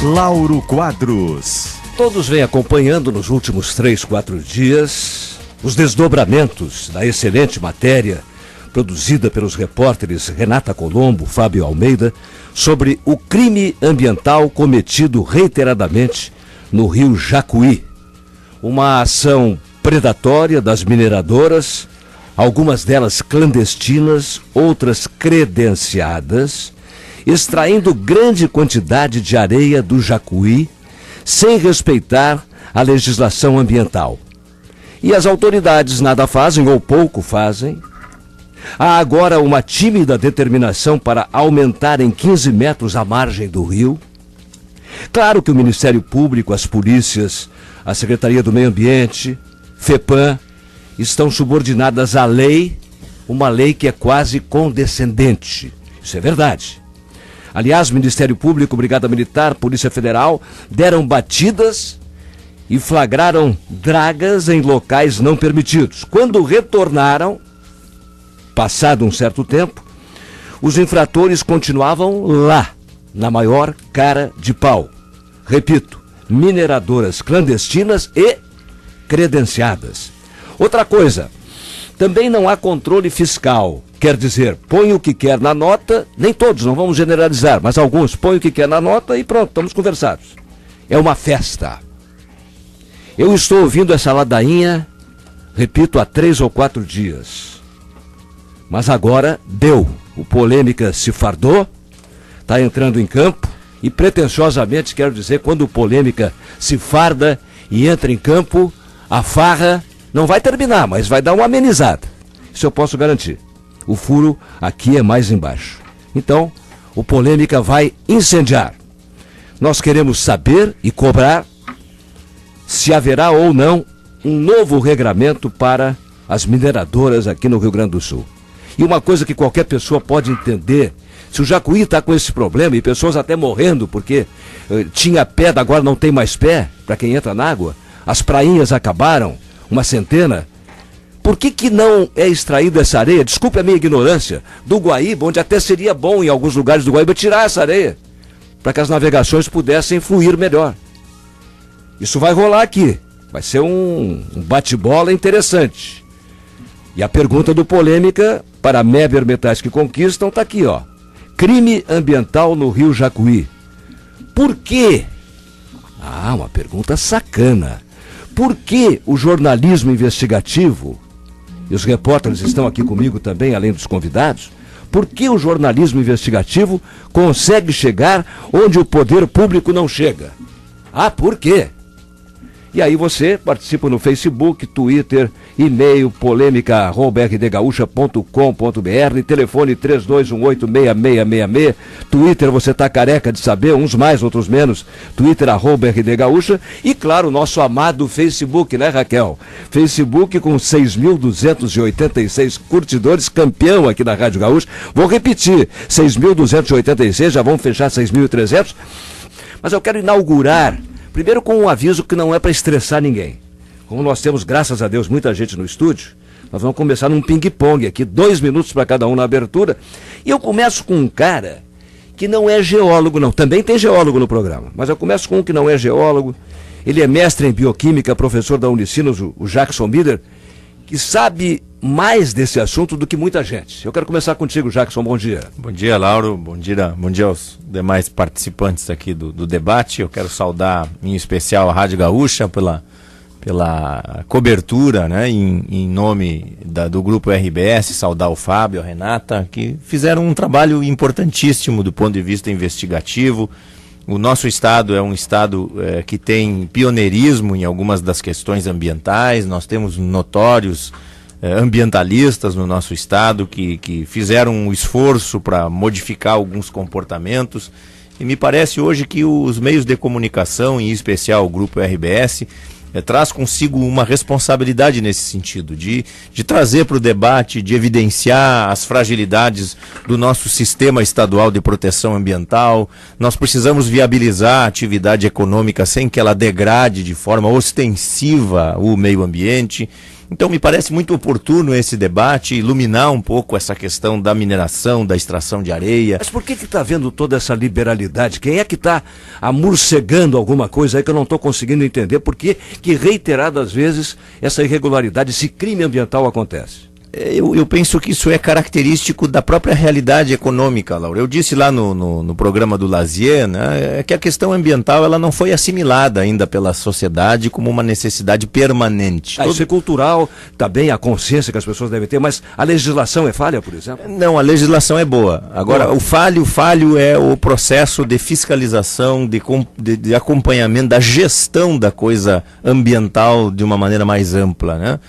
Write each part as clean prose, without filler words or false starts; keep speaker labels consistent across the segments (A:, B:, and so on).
A: Lauro Quadros.
B: Todos vêm acompanhando nos últimos 3, 4 dias os desdobramentos da excelente matéria produzida pelos repórteres Renata Colombo, Fábio Almeida, sobre o crime ambiental cometido reiteradamente no rio Jacuí. Uma ação predatória das mineradoras, algumas delas clandestinas, outras credenciadas, extraindo grande quantidade de areia do Jacuí, sem respeitar a legislação ambiental. E as autoridades nada fazem ou pouco fazem. Há agora uma tímida determinação para aumentar em 15 metros a margem do rio. Claro que o Ministério Público, as polícias, a Secretaria do Meio Ambiente, FEPAM, estão subordinadas à lei, uma lei que é quase condescendente. Isso é verdade. Aliás, Ministério Público, Brigada Militar, Polícia Federal deram batidas e flagraram dragas em locais não permitidos. Quando retornaram, passado um certo tempo, os infratores continuavam lá, na maior cara de pau. Repito, mineradoras clandestinas e credenciadas. Outra coisa, também não há controle fiscal. Quer dizer, põe o que quer na nota, nem todos, não vamos generalizar, mas alguns põem o que quer na nota e pronto, estamos conversados. É uma festa. Eu estou ouvindo essa ladainha, repito, há 3 ou 4 dias. Mas agora deu. O Polêmica se fardou, está entrando em campo e pretensiosamente, quero dizer, quando o Polêmica se farda e entra em campo, a farra não vai terminar, mas vai dar uma amenizada. Isso eu posso garantir. O furo aqui é mais embaixo. Então, o Polêmica vai incendiar. Nós queremos saber e cobrar se haverá ou não um novo regramento para as mineradoras aqui no Rio Grande do Sul. E uma coisa que qualquer pessoa pode entender, se o Jacuí está com esse problema e pessoas até morrendo porque tinha pedra, agora não tem mais pé, para quem entra na água, as prainhas acabaram, uma centena, por que não é extraída essa areia, desculpe a minha ignorância, do Guaíba, onde até seria bom em alguns lugares do Guaíba tirar essa areia, para que as navegações pudessem fluir melhor. Isso vai rolar aqui, vai ser um bate-bola interessante. E a pergunta do Polêmica para a Meber Metais que Conquistam está aqui, ó. Crime ambiental no rio Jacuí. Por quê? Ah, uma pergunta sacana. Por que o jornalismo investigativo, e os repórteres estão aqui comigo também, além dos convidados, por que o jornalismo investigativo consegue chegar onde o poder público não chega? Ah, por quê? E aí você participa no Facebook, Twitter, e-mail polêmica@rdgaúcha.com.br, telefone 32186666, Twitter você tá careca de saber, uns mais, outros menos, Twitter @rdgaúcha e claro, nosso amado Facebook, né, Raquel? Facebook com 6.286 curtidores, campeão aqui na Rádio Gaúcha. Vou repetir, 6.286, já vão fechar 6.300, mas eu quero inaugurar primeiro com um aviso que não é para estressar ninguém. Como nós temos, graças a Deus, muita gente no estúdio, nós vamos começar num ping-pong aqui, 2 minutos para cada um na abertura. E eu começo com um cara que não é geólogo, não. Também tem geólogo no programa, mas eu começo com um que não é geólogo. Ele é mestre em bioquímica, professor da Unicinos, o Jackson Miller, que sabe mais desse assunto do que muita gente. Eu quero começar contigo, Jackson, bom dia.
C: Bom dia, Lauro, bom dia aos demais participantes aqui do debate. Eu quero saudar, em especial, a Rádio Gaúcha pela cobertura, né, em nome do Grupo RBS, saudar o Fábio, a Renata, que fizeram um trabalho importantíssimo do ponto de vista investigativo. O nosso estado é um estado que tem pioneirismo em algumas das questões ambientais. Nós temos notórios ambientalistas no nosso estado que fizeram um esforço para modificar alguns comportamentos. E me parece hoje que os meios de comunicação, em especial o Grupo RBS, traz consigo uma responsabilidade nesse sentido, de trazer para o debate, de evidenciar as fragilidades do nosso sistema estadual de proteção ambiental. Nós precisamos viabilizar a atividade econômica sem que ela degrade de forma ostensiva o meio ambiente. Então me parece muito oportuno esse debate, iluminar um pouco essa questão da mineração, da extração de areia.
B: Mas por que está havendo toda essa liberalidade? Quem é que está amorcegando alguma coisa aí que eu não estou conseguindo entender? Por que reiteradas vezes essa irregularidade, esse crime ambiental acontece?
C: Eu penso que isso é característico da própria realidade econômica, Laura. Eu disse lá no programa do Lazier, né, que a questão ambiental ela não foi assimilada ainda pela sociedade como uma necessidade permanente.
B: Isso é cultural, também a consciência que as pessoas devem ter, mas a legislação é falha, por exemplo?
C: Não, a legislação é boa. Agora, o falho é o processo de fiscalização, de acompanhamento, da gestão da coisa ambiental de uma maneira mais ampla, né?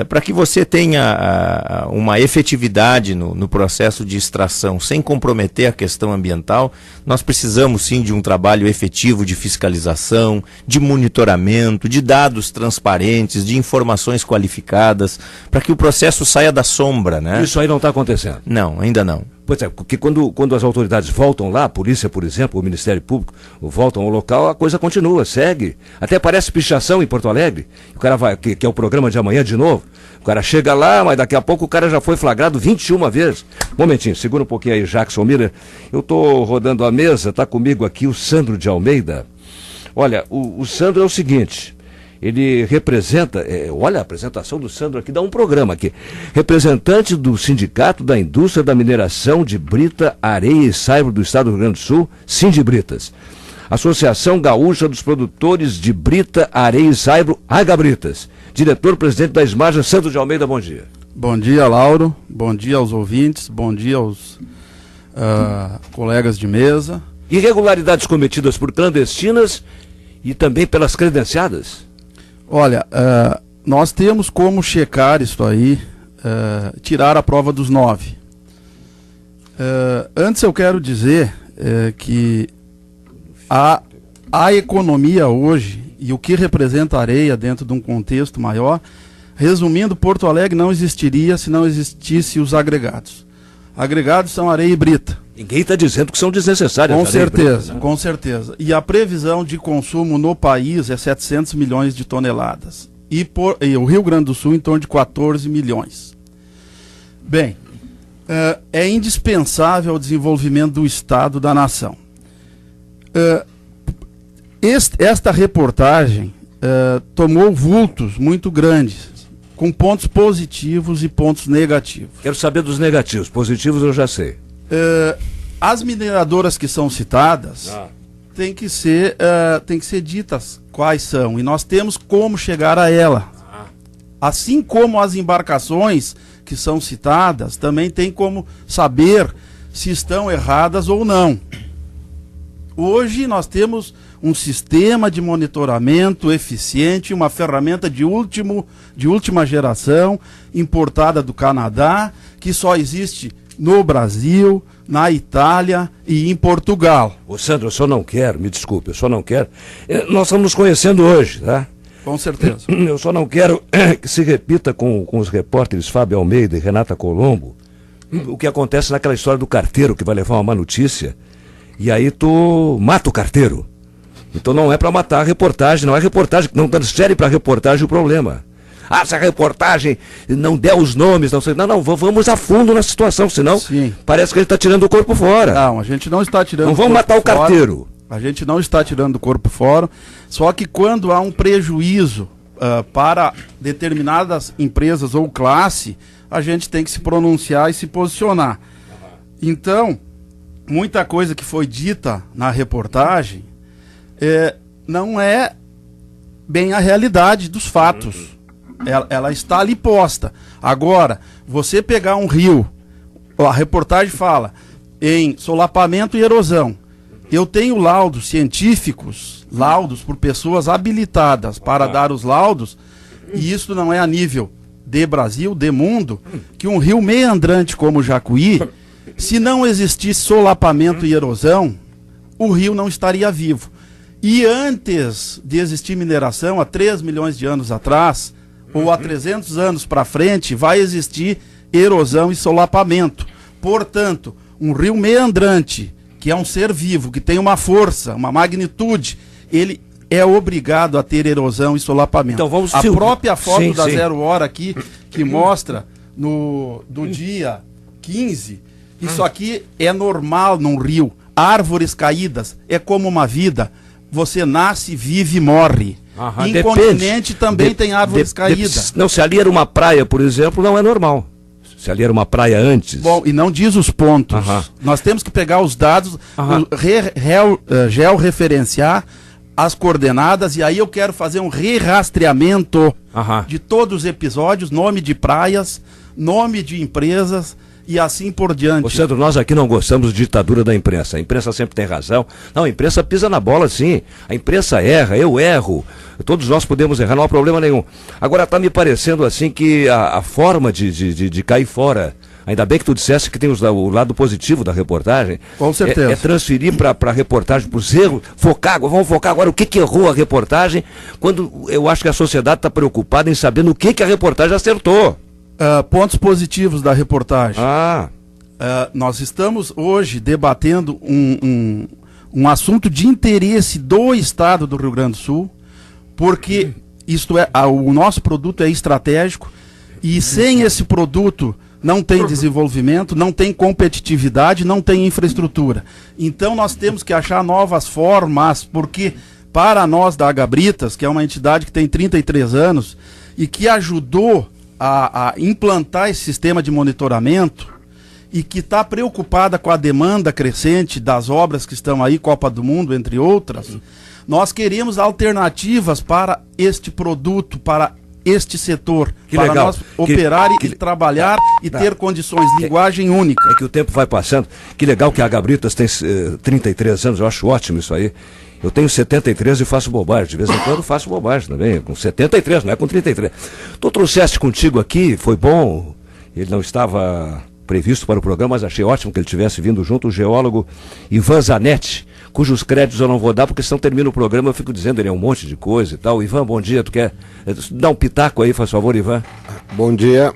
C: Para que você tenha uma efetividade no processo de extração sem comprometer a questão ambiental, nós precisamos sim de um trabalho efetivo de fiscalização, de monitoramento, de dados transparentes, de informações qualificadas, para que o processo saia da sombra, né?
B: Isso aí não está acontecendo?
C: Não, ainda não.
B: Pois é, porque quando as autoridades voltam lá, a polícia, por exemplo, o Ministério Público, voltam ao local, a coisa continua, segue. Até parece pichação em Porto Alegre. O cara vai, que é o programa de amanhã de novo. O cara chega lá, mas daqui a pouco o cara já foi flagrado 21 vezes. Momentinho, segura um pouquinho aí, Jackson Miller. Eu estou rodando a mesa, está comigo aqui o Sandro de Almeida. Olha, o Sandro é o seguinte... Ele representa, olha a apresentação do Sandro aqui, dá um programa aqui. Representante do Sindicato da Indústria da Mineração de Brita, Areia e Saibro do Estado do Rio Grande do Sul, Sindibritas. Associação Gaúcha dos Produtores de Brita, Areia e Saibro, Agabritas. Diretor-presidente da Esmarja, Sandro de Almeida, bom dia.
D: Bom dia, Lauro. Bom dia aos ouvintes, bom dia aos colegas de mesa.
B: Irregularidades cometidas por clandestinas e também pelas credenciadas?
D: Olha, nós temos como checar isso aí, tirar a prova dos 9. Antes eu quero dizer que a economia hoje e o que representa a areia dentro de um contexto maior, resumindo, Porto Alegre não existiria se não existisse os agregados. Agregados são areia e brita.
B: Ninguém está dizendo que são desnecessárias.
D: Com certeza, com certeza. E a previsão de consumo no país é 700 milhões de toneladas. E o Rio Grande do Sul em torno de 14 milhões. Bem, é indispensável o desenvolvimento do Estado, da nação. Esta reportagem tomou vultos muito grandes, com pontos positivos e pontos negativos.
B: Quero saber dos negativos, positivos eu já sei.
D: As mineradoras que são citadas tem que ser ditas quais são, e nós temos como chegar a ela. Assim como as embarcações que são citadas, também tem como saber se estão erradas ou não. Hoje nós temos um sistema de monitoramento eficiente, uma ferramenta de última geração, importada do Canadá, que só existe no Brasil, na Itália e em Portugal.
B: Ô Sandro, eu só não quero, me desculpe, eu só não quero. Nós estamos nos conhecendo hoje, tá?
D: Com certeza.
B: Eu só não quero que se repita com os repórteres Fábio Almeida e Renata Colombo o que acontece naquela história do carteiro que vai levar uma má notícia e aí tu mata o carteiro. Então não é para matar a reportagem, não é reportagem, não transfere para a reportagem o problema. Ah, se a reportagem não der os nomes, não sei. Não, vamos a fundo na situação, senão
D: Sim.
B: Parece que a gente está tirando o corpo fora.
D: Não, a gente não está tirando
B: não vamos matar o carteiro.
D: A gente não está tirando o corpo fora, só que quando há um prejuízo para determinadas empresas ou classe, a gente tem que se pronunciar e se posicionar. Então, muita coisa que foi dita na reportagem não é bem a realidade dos fatos. Ela está ali posta. Agora, você pegar um rio, a reportagem fala em solapamento e erosão. Eu tenho laudos científicos, laudos por pessoas habilitadas para dar os laudos, e isso não é a nível de Brasil, de mundo, que um rio meandrante como o Jacuí, se não existisse solapamento e erosão, o rio não estaria vivo. E antes de existir mineração, há 3 milhões de anos atrás, ou há 300 anos para frente, vai existir erosão e solapamento. Portanto, um rio meandrante, que é um ser vivo, que tem uma força, uma magnitude, ele é obrigado a ter erosão e solapamento.
B: Então vamos
D: a própria foto
B: sim,
D: da
B: sim.
D: 0 hora aqui, que mostra do dia 15, isso aqui é normal num rio. Árvores caídas é como uma vida. Você nasce, vive e morre. Em continente também tem árvores caídas.
B: Não, se ali era uma praia, por exemplo, não é normal. Se ali era uma praia antes.
D: Bom, e não diz os pontos. Nós temos que pegar os dados, georreferenciar as coordenadas, e aí eu quero fazer um rastreamento de todos os episódios, nome de praias, nome de empresas e assim por diante.
B: Ô Sandro, nós aqui não gostamos de ditadura da imprensa. A imprensa sempre tem razão. Não, a imprensa pisa na bola, sim. A imprensa erra, eu erro. Todos nós podemos errar, não há problema nenhum. Agora está me parecendo assim que a forma de cair fora, ainda bem que tu dissesse que tem o lado positivo da reportagem.
D: Com certeza.
B: É transferir para a reportagem, para os erros, vamos focar agora o que errou a reportagem, quando eu acho que a sociedade está preocupada em saber no que a reportagem acertou.
D: Pontos positivos da reportagem. Nós estamos hoje debatendo um assunto de interesse do Estado do Rio Grande do Sul, porque o nosso produto é estratégico e sem esse produto não tem desenvolvimento, não tem competitividade, não tem infraestrutura. Então nós temos que achar novas formas, porque para nós da Agabritas, que é uma entidade que tem 33 anos e que ajudou a implantar esse sistema de monitoramento e que está preocupada com a demanda crescente das obras que estão aí, Copa do Mundo, entre outras, nós queremos alternativas para este produto, para este setor, para nós operar e trabalhar e ter condições, linguagem única.
B: É que o tempo vai passando. Que legal que a Agabritas tem 33 anos, eu acho ótimo isso aí. Eu tenho 73 e faço bobagem. De vez em quando faço bobagem também, com 73, não é com 33. Tu trouxeste contigo aqui, foi bom. Ele não estava previsto para o programa, mas achei ótimo que ele tivesse vindo junto, o geólogo Ivan Zanetti, cujos créditos eu não vou dar, porque senão termina o programa, eu fico dizendo ele é um monte de coisa e tal. Ivan, bom dia, tu quer dar um pitaco aí, faz favor, Ivan?
E: Bom dia,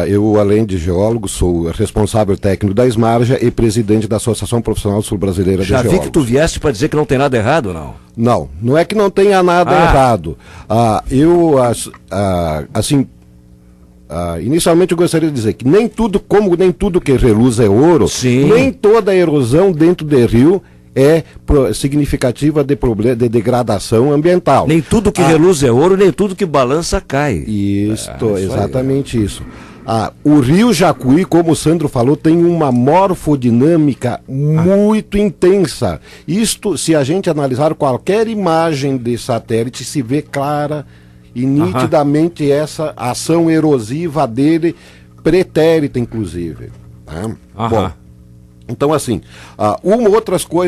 E: eu além de geólogo, sou responsável técnico da Esmarja e presidente da Associação Profissional Sul-Brasileira de Geólogos.
B: Já vi que tu vieste para dizer que não tem nada errado, não?
E: Não é que não tenha nada errado. Inicialmente eu gostaria de dizer que nem tudo que reluz é ouro, nem toda erosão dentro do rio é significativa de degradação ambiental.
B: Nem tudo que reluz é ouro, nem tudo que balança cai.
E: Exatamente isso. O rio Jacuí, como o Sandro falou, tem uma morfodinâmica muito intensa. Isto, se a gente analisar qualquer imagem de satélite, se vê clara e nitidamente essa ação erosiva dele, pretérita inclusive. Bom, então assim,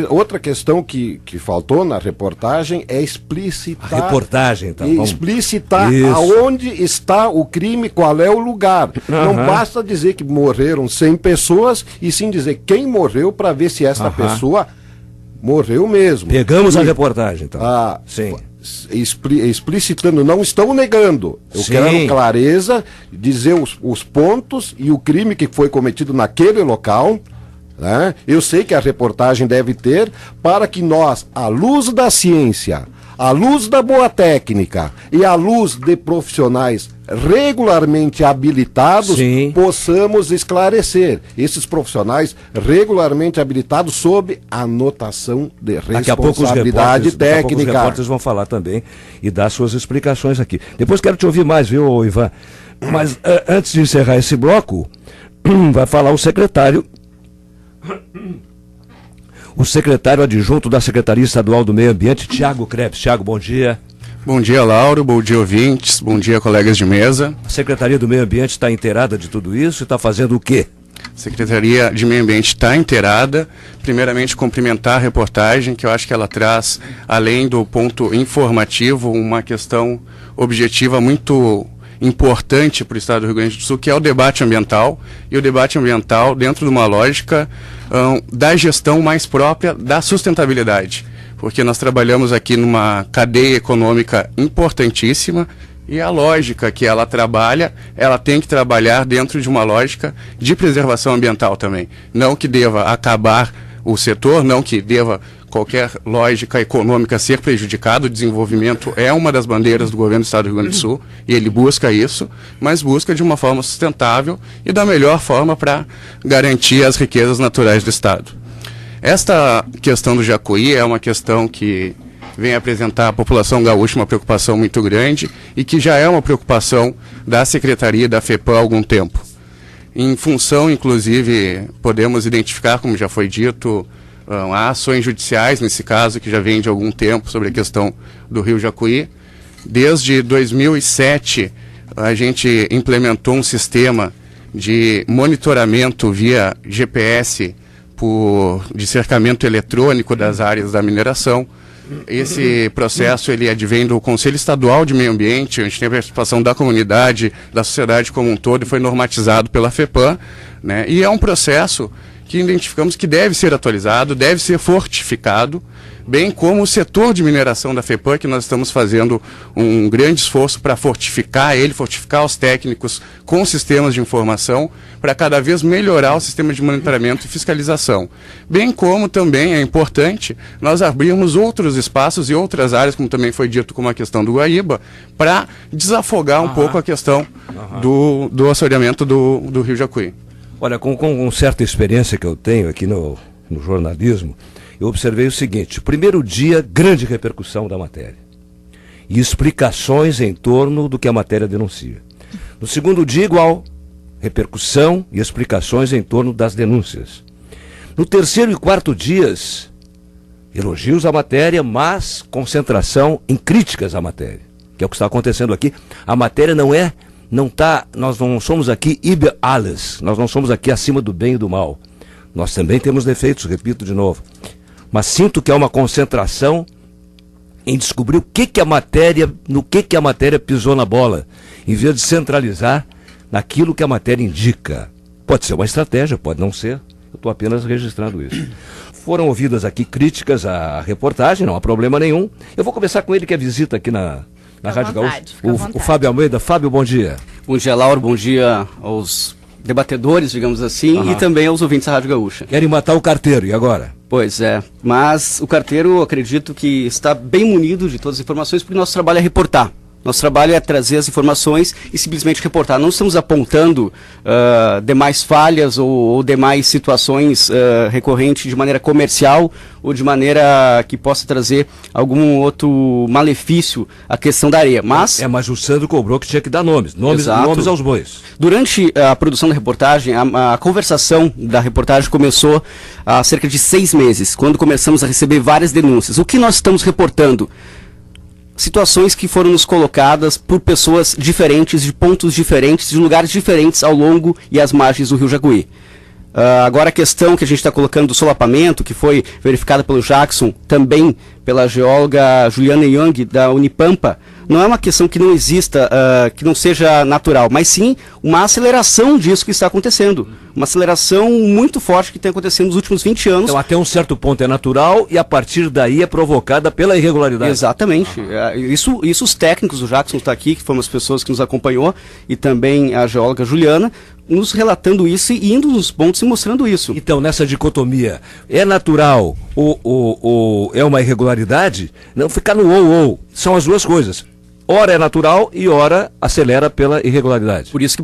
E: outra questão que faltou na reportagem é explicitar...
B: A reportagem, então.
E: Explicitar aonde está o crime, qual é o lugar. Não basta dizer que morreram 100 pessoas, e sim dizer quem morreu para ver se essa pessoa morreu mesmo.
B: Pegamos a reportagem, então. Sim.
E: Explicitando, não estão negando. Eu quero clareza, dizer os pontos e o crime que foi cometido naquele local. Né? Eu sei que a reportagem deve ter, para que nós, à luz da ciência, à luz da boa técnica e à luz de profissionais regularmente habilitados, possamos esclarecer esses profissionais regularmente habilitados sob anotação de responsabilidade técnica. Daqui a pouco os repórteres
B: vão falar também e dar suas explicações aqui. Depois quero te ouvir mais, viu, Ivan? Mas antes de encerrar esse bloco, vai falar o secretário adjunto da Secretaria Estadual do Meio Ambiente, Tiago Krebs. Tiago, bom dia.
F: Bom dia, Lauro. Bom dia, ouvintes. Bom dia, colegas de mesa.
B: A Secretaria do Meio Ambiente está inteirada de tudo isso e está fazendo o quê?
F: A Secretaria de Meio Ambiente está inteirada. Primeiramente, cumprimentar a reportagem, que eu acho que ela traz, além do ponto informativo, uma questão objetiva muito importante para o Estado do Rio Grande do Sul, que é o debate ambiental, e o debate ambiental dentro de uma lógica da gestão mais própria da sustentabilidade, porque nós trabalhamos aqui numa cadeia econômica importantíssima, e a lógica que ela trabalha, ela tem que trabalhar dentro de uma lógica de preservação ambiental também, não que deva acabar o setor, não que deva qualquer lógica econômica ser prejudicada. O desenvolvimento é uma das bandeiras do governo do Estado do Rio Grande do Sul e ele busca isso, mas busca de uma forma sustentável e da melhor forma para garantir as riquezas naturais do Estado. Esta questão do Jacuí é uma questão que vem apresentar à população gaúcha uma preocupação muito grande e que já é uma preocupação da Secretaria e da FEPAM há algum tempo. Em função, inclusive, podemos identificar, como já foi dito, há ações judiciais, nesse caso, que já vem de algum tempo, sobre a questão do Rio Jacuí. Desde 2007, a gente implementou um sistema de monitoramento via GPS de cercamento eletrônico das áreas da mineração. Esse processo ele advém do Conselho Estadual de Meio Ambiente, a gente tem a participação da comunidade, da sociedade como um todo, e foi normatizado pela FEPAM, né? E é um processo que identificamos que deve ser atualizado, deve ser fortificado, bem como o setor de mineração da FEPAM, que nós estamos fazendo um grande esforço para fortificar os técnicos com sistemas de informação, para cada vez melhorar o sistema de monitoramento e fiscalização. Bem como também é importante nós abrirmos outros espaços e outras áreas, como também foi dito, como a questão do Guaíba, para desafogar um pouco a questão do assoreamento do Rio Jacuí.
B: Olha, com certa experiência que eu tenho aqui no jornalismo, eu observei o seguinte: primeiro dia, grande repercussão da matéria e explicações em torno do que a matéria denuncia. No segundo dia, igual, repercussão e explicações em torno das denúncias. No terceiro e quarto dias, elogios à matéria, mas concentração em críticas à matéria, que é o que está acontecendo aqui. A matéria nós não somos aqui über alles, nós não somos aqui acima do bem e do mal. Nós também temos defeitos, repito de novo. Mas sinto que há uma concentração em descobrir no que a matéria pisou na bola, em vez de centralizar naquilo que a matéria indica. Pode ser uma estratégia, pode não ser, eu estou apenas registrando isso. Foram ouvidas aqui críticas à reportagem, não há problema nenhum. Eu vou começar com ele que é visita aqui na Rádio Gaúcha, o Fábio Almeida. Fábio, bom dia.
G: Bom dia, Lauro, bom dia aos debatedores, digamos assim, e também aos ouvintes da Rádio Gaúcha.
B: Querem matar o carteiro, e agora?
G: Pois é, mas o carteiro, acredito que está bem munido de todas as informações, porque nosso trabalho é reportar. Nosso trabalho é trazer as informações e simplesmente reportar. Não estamos apontando demais falhas ou demais situações recorrentes de maneira comercial ou de maneira que possa trazer algum outro malefício à questão da areia. Mas Durante a produção da reportagem, a conversação da reportagem começou há cerca de 6 meses, quando começamos a receber várias denúncias. O que nós estamos reportando? Situações que foram nos colocadas por pessoas diferentes, de pontos diferentes, de lugares diferentes ao longo e às margens do Rio Jacuí. Agora a questão que a gente está colocando do solapamento, que foi verificada pelo Jackson, também pela geóloga Juliana Young, da Unipampa, não é uma questão que não exista, que não seja natural, mas sim uma aceleração disso que está acontecendo. Uma aceleração muito forte que tem acontecido nos últimos 20 anos.
B: Então até um certo ponto é natural e a partir daí é provocada pela irregularidade.
G: Exatamente. Isso os técnicos, o Jackson está aqui, que foram as pessoas que nos acompanhou, e também a geóloga Juliana, nos relatando isso e indo nos pontos e mostrando isso.
B: Então, nessa dicotomia, é natural ou é uma irregularidade? Não ficar no ou. São as duas coisas. Ora é natural e ora acelera pela irregularidade.
G: Por isso que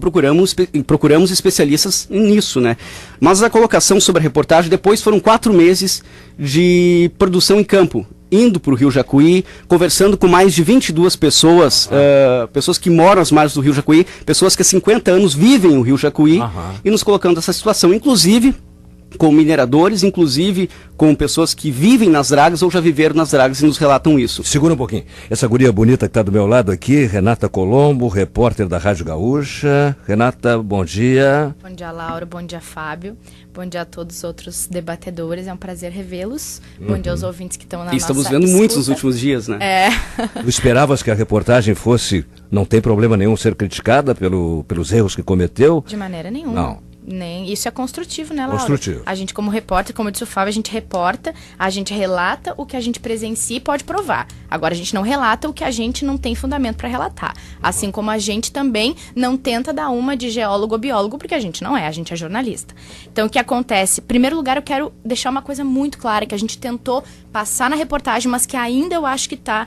G: procuramos especialistas nisso, né? Mas a colocação sobre a reportagem, depois foram 4 meses de produção em campo, indo para o Rio Jacuí, conversando com mais de 22 pessoas, pessoas que moram às margens do Rio Jacuí, pessoas que há 50 anos vivem o Rio Jacuí, e nos colocando nessa situação, inclusive com mineradores, inclusive com pessoas que vivem nas dragas ou já viveram nas dragas e nos relatam isso.
B: Segura um pouquinho. Essa guria bonita que está do meu lado aqui, Renata Colombo, repórter da Rádio Gaúcha. Renata, bom dia.
H: Bom dia, Laura. Bom dia, Fábio. Bom dia a todos os outros debatedores. É um prazer revê-los. Bom dia aos ouvintes que estão na nossa
G: Estamos vendo
H: escuta.
G: Muitos nos últimos dias, né?
B: Tu esperavas que a reportagem fosse, não tem problema nenhum, ser criticada pelos erros que cometeu?
H: De maneira nenhuma.
B: Não.
H: Isso é construtivo, né, Laura?
B: Construtivo.
H: A gente, como repórter, como disse o Fábio, a gente reporta, a gente relata o que a gente presencia e pode provar. Agora, a gente não relata o que a gente não tem fundamento para relatar. Assim como a gente também não tenta dar uma de geólogo ou biólogo, porque a gente não é, a gente é jornalista. Então, o que acontece? Em primeiro lugar, eu quero deixar uma coisa muito clara, que a gente tentou passar na reportagem, mas que ainda eu acho que está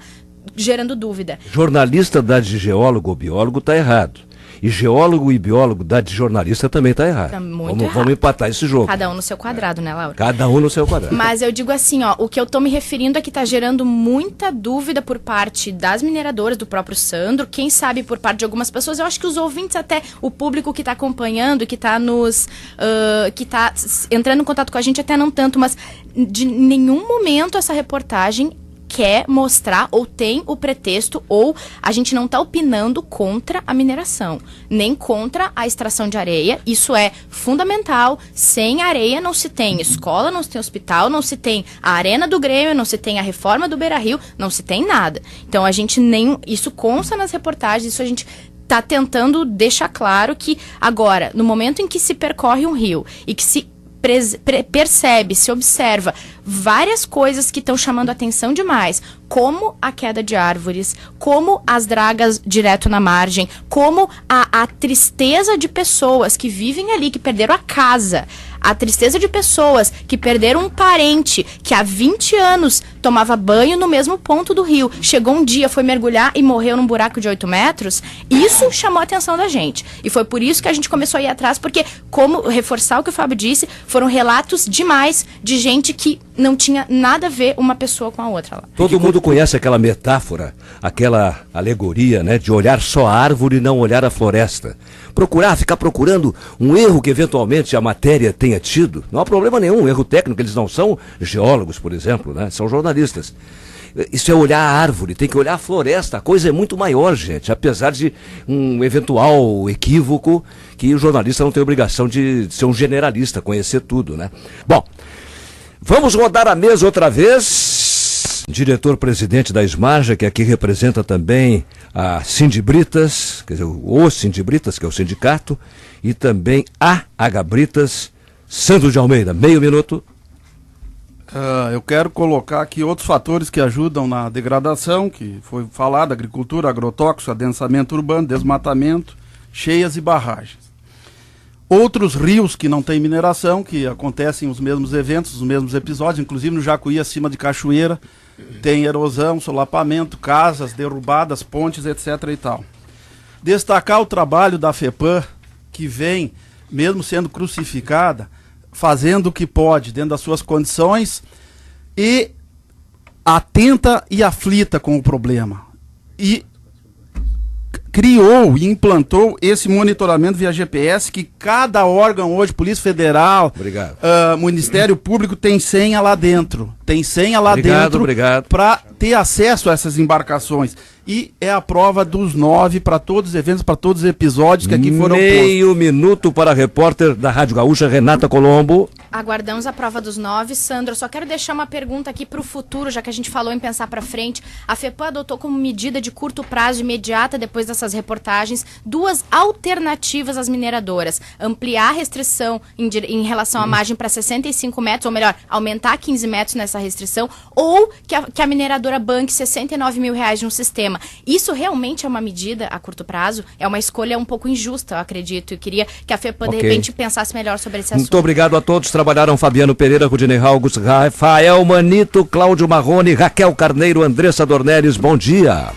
H: gerando dúvida.
B: Jornalista dá de geólogo ou biólogo está errado. E geólogo e biólogo dá de jornalista também está errado.
H: Tá muito errado.
B: Vamos empatar esse jogo.
H: Cada um no seu quadrado, né, Laura?
B: Cada um no seu quadrado.
H: Mas eu digo assim, ó, o que eu tô me referindo é que tá gerando muita dúvida por parte das mineradoras, do próprio Sandro, quem sabe por parte de algumas pessoas. Eu acho que os ouvintes, até o público que tá acompanhando, que tá que tá entrando em contato com a gente, até não tanto, mas de nenhum momento essa reportagem quer mostrar ou tem o pretexto, ou a gente não está opinando contra a mineração, nem contra a extração de areia. Isso é fundamental. Sem areia não se tem escola, não se tem hospital, não se tem a arena do Grêmio, não se tem a reforma do Beira-Rio, não se tem nada. Então a gente isso consta nas reportagens, isso a gente está tentando deixar claro que agora, no momento em que se percorre um rio e que se percebe, se observa várias coisas que estão chamando a atenção demais, como a queda de árvores, como as dragas direto na margem, como a tristeza de pessoas que vivem ali, que perderam a casa, a tristeza de pessoas que perderam um parente que há 20 anos tomava banho no mesmo ponto do rio, chegou um dia, foi mergulhar e morreu num buraco de 8 metros, isso chamou a atenção da gente. E foi por isso que a gente começou a ir atrás, porque, como reforçar o que o Fábio disse, foram relatos demais de gente que não tinha nada a ver uma pessoa com a outra lá.
B: Todo mundo conhece aquela metáfora, aquela alegoria, né, de olhar só a árvore e não olhar a floresta. Ficar procurando um erro que eventualmente a matéria tenha tido. Não há problema nenhum, erro técnico, eles não são geólogos, por exemplo, né, são jornalistas. Isso é olhar a árvore, tem que olhar a floresta, a coisa é muito maior, gente, apesar de um eventual equívoco que o jornalista não tem obrigação de ser um generalista, conhecer tudo, né? Bom, vamos rodar a mesa outra vez. Diretor-presidente da Esmarja, que aqui representa também a Sindibritas, quer dizer, o Sindibritas, que é o sindicato, e também a Agabritas, Sandro de Almeida. Meio minuto.
D: Eu quero colocar aqui outros fatores que ajudam na degradação, que foi falado: agricultura, agrotóxico, adensamento urbano, desmatamento, cheias e barragens. Outros rios que não têm mineração, que acontecem os mesmos eventos, os mesmos episódios, inclusive no Jacuí, acima de Cachoeira, tem erosão, solapamento, casas derrubadas, pontes, etc. e tal. Destacar o trabalho da FEPAM, que vem, mesmo sendo crucificada, fazendo o que pode dentro das suas condições e atenta e aflita com o problema. E criou e implantou esse monitoramento via GPS, que cada órgão hoje, Polícia Federal, Ministério Público, tem senha lá dentro. Tem senha lá dentro para ter acesso a essas embarcações. E é a prova dos 9 para todos os eventos, para todos os episódios que aqui foram postos.
B: Meio minuto para a repórter da Rádio Gaúcha, Renata Colombo.
H: Aguardamos a prova dos 9. Sandro, eu só quero deixar uma pergunta aqui para o futuro, já que a gente falou em pensar para frente. A FEPAM adotou como medida de curto prazo, imediata, depois dessas reportagens, 2 alternativas às mineradoras. Ampliar a restrição em relação à margem para 65 metros, ou melhor, aumentar 15 metros nessa restrição, ou que a mineradora banque R$69 mil no sistema. Isso realmente é uma medida a curto prazo? É uma escolha um pouco injusta, eu acredito. Eu queria que a FEPAM, de repente, pensasse melhor sobre esse assunto.
B: Muito obrigado a todos. Trabalharam Fabiano Pereira, Rudinei Raugus, Rafael Manito, Cláudio Marrone, Raquel Carneiro, Andressa Dornelles. Bom dia.